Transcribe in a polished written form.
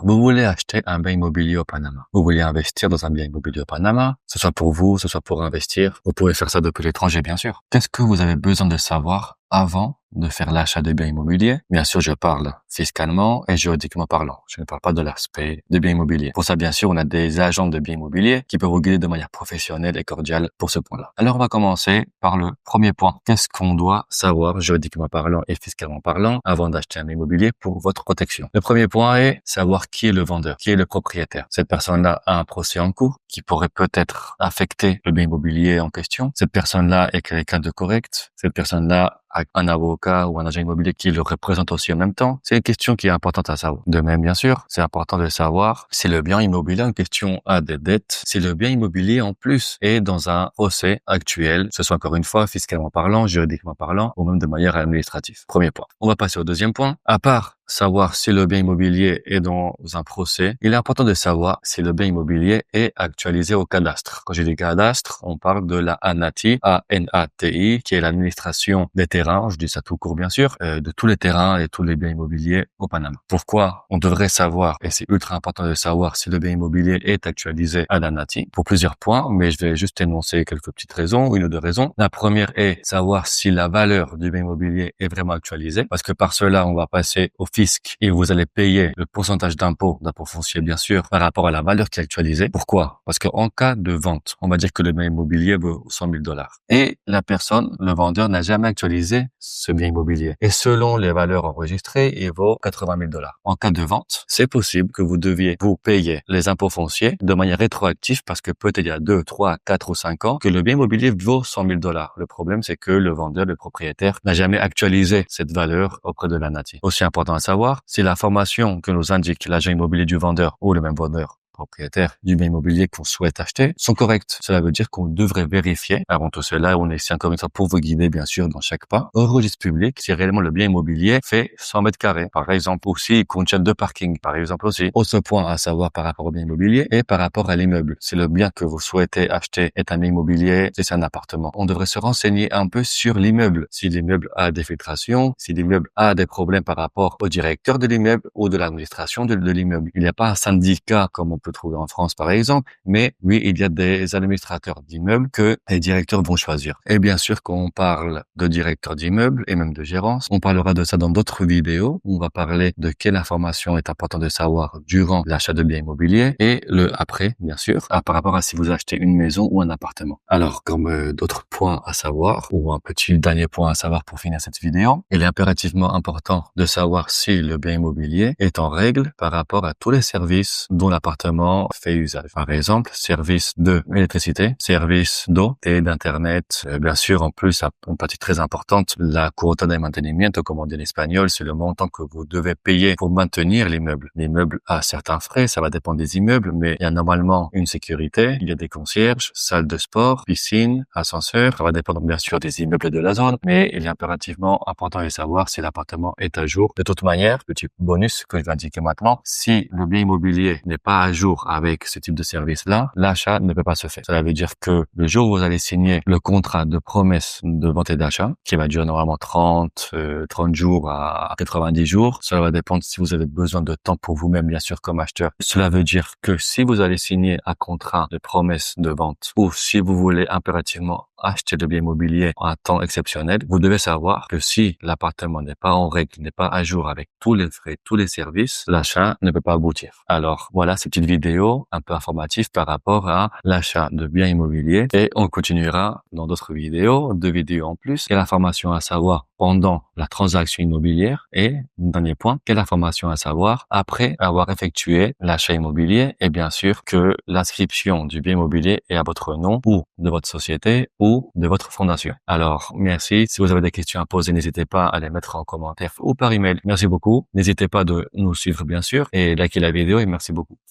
Vous voulez acheter un bien immobilier au Panama. Vous voulez investir dans un bien immobilier au Panama, que ce soit pour vous, que ce soit pour investir. Vous pouvez faire ça depuis l'étranger, bien sûr. Qu'est-ce que vous avez besoin de savoir avant de faire l'achat de biens immobiliers? Bien sûr, je parle fiscalement et juridiquement parlant. Je ne parle pas de l'aspect de biens immobiliers. Pour ça, bien sûr, on a des agents de biens immobiliers qui peuvent vous guider de manière professionnelle et cordiale pour ce point-là. Alors, on va commencer par le premier point. Qu'est-ce qu'on doit savoir juridiquement parlant et fiscalement parlant avant d'acheter un bien immobilier pour votre protection? Le premier point est savoir qui est le vendeur, qui est le propriétaire. Cette personne-là a un procès en cours qui pourrait peut-être affecter le bien immobilier en question. Cette personne-là est quelqu'un de correct. Cette personne-là a un avocat ou un agent immobilier qui le représente aussi en même temps. C'est une question qui est importante à savoir. De même, bien sûr, c'est important de savoir si le bien immobilier en question a des dettes, si le bien immobilier en plus est dans un procès actuel, que ce soit encore une fois fiscalement parlant, juridiquement parlant, ou même de manière administrative. Premier point. On va passer au deuxième point. À part savoir si le bien immobilier est dans un procès, il est important de savoir si le bien immobilier est actualisé au cadastre. Quand je dis cadastre, on parle de la ANATI, A-N-A-T-I, qui est l'administration des terrains, je dis ça tout court bien sûr, de tous les terrains et tous les biens immobiliers au Panama. Pourquoi on devrait savoir, et c'est ultra important de savoir si le bien immobilier est actualisé à l'ANATI? Pour plusieurs points, mais je vais juste énoncer quelques petites raisons, une ou deux raisons. La première est savoir si la valeur du bien immobilier est vraiment actualisée, parce que par cela, on va passer au fisc et vous allez payer le pourcentage d'impôt foncier bien sûr par rapport à la valeur qui est actualisée. Pourquoi? Parce qu'en cas de vente, on va dire que le bien immobilier vaut 100 000 $ et la personne, le vendeur, n'a jamais actualisé ce bien immobilier. Et selon les valeurs enregistrées, il vaut 80 000 $. En cas de vente, c'est possible que vous deviez vous payer les impôts fonciers de manière rétroactive parce que peut-être il y a 2, 3, 4 ou 5 ans que le bien immobilier vaut 100 000 $. Le problème, c'est que le vendeur, le propriétaire, n'a jamais actualisé cette valeur auprès de l'ANATI. Aussi important à savoir, si l'information que nous indique l'agent immobilier du vendeur ou le même vendeur propriétaire du bien immobilier qu'on souhaite acheter sont corrects. Cela veut dire qu'on devrait vérifier. Avant tout cela, on est ici encore une fois pour vous guider, bien sûr, dans chaque pas. Au registre public, si réellement le bien immobilier fait 100 mètres carrés, par exemple, ou s'il contient 2 parkings, par exemple aussi. Autre point à savoir par rapport au bien immobilier et par rapport à l'immeuble. Si le bien que vous souhaitez acheter est un bien immobilier, si c'est un appartement, on devrait se renseigner un peu sur l'immeuble. Si l'immeuble a des filtrations, si l'immeuble a des problèmes par rapport au directeur de l'immeuble ou de l'administration de l'immeuble. Il n'y a pas un syndicat comme on peut trouver en France par exemple, mais oui, il y a des administrateurs d'immeubles que les directeurs vont choisir. Et bien sûr, quand on parle de directeur d'immeuble et même de gérance, on parlera de ça dans d'autres vidéos. On va parler de quelle information est important de savoir durant l'achat de biens immobiliers et le après, bien sûr, par rapport à si vous achetez une maison ou un appartement. Alors, comme d'autres points à savoir, ou un petit dernier point à savoir pour finir cette vidéo, il est impérativement important de savoir si le bien immobilier est en règle par rapport à tous les services dont l'appartement fait usage. Par exemple, service de électricité, service d'eau et d'internet. Bien sûr, en plus, une partie très importante, la cuota de mantenimiento, comme on dit en espagnol, c'est le montant que vous devez payer pour maintenir l'immeuble. L'immeuble a certains frais, ça va dépendre des immeubles, mais il y a normalement une sécurité, il y a des concierges, salle de sport, piscine, ascenseur. Ça va dépendre bien sûr des immeubles de la zone, mais il est impérativement important de savoir si l'appartement est à jour. De toute manière, petit bonus que je vais indiquer maintenant, si le bien immobilier n'est pas à jour avec ce type de service-là, l'achat ne peut pas se faire. Cela veut dire que le jour où vous allez signer le contrat de promesse de vente et d'achat, qui va durer normalement 30 jours à 90 jours, cela va dépendre si vous avez besoin de temps pour vous-même, bien sûr, comme acheteur. Cela veut dire que si vous allez signer un contrat de promesse de vente ou si vous voulez impérativement acheter de biens immobiliers en un temps exceptionnel, vous devez savoir que si l'appartement n'est pas en règle, n'est pas à jour avec tous les frais, tous les services, l'achat ne peut pas aboutir. Alors, voilà cette petite vidéo un peu informative par rapport à l'achat de biens immobiliers et on continuera dans d'autres vidéos, 2 vidéos en plus. Quelle information à savoir pendant la transaction immobilière et, dernier point, quelle information à savoir après avoir effectué l'achat immobilier et bien sûr que l'inscription du bien immobilier est à votre nom ou de votre société ou de votre fondation. Alors, merci. Si vous avez des questions à poser, n'hésitez pas à les mettre en commentaire ou par email. Merci beaucoup. N'hésitez pas de nous suivre bien sûr et liker la vidéo et merci beaucoup.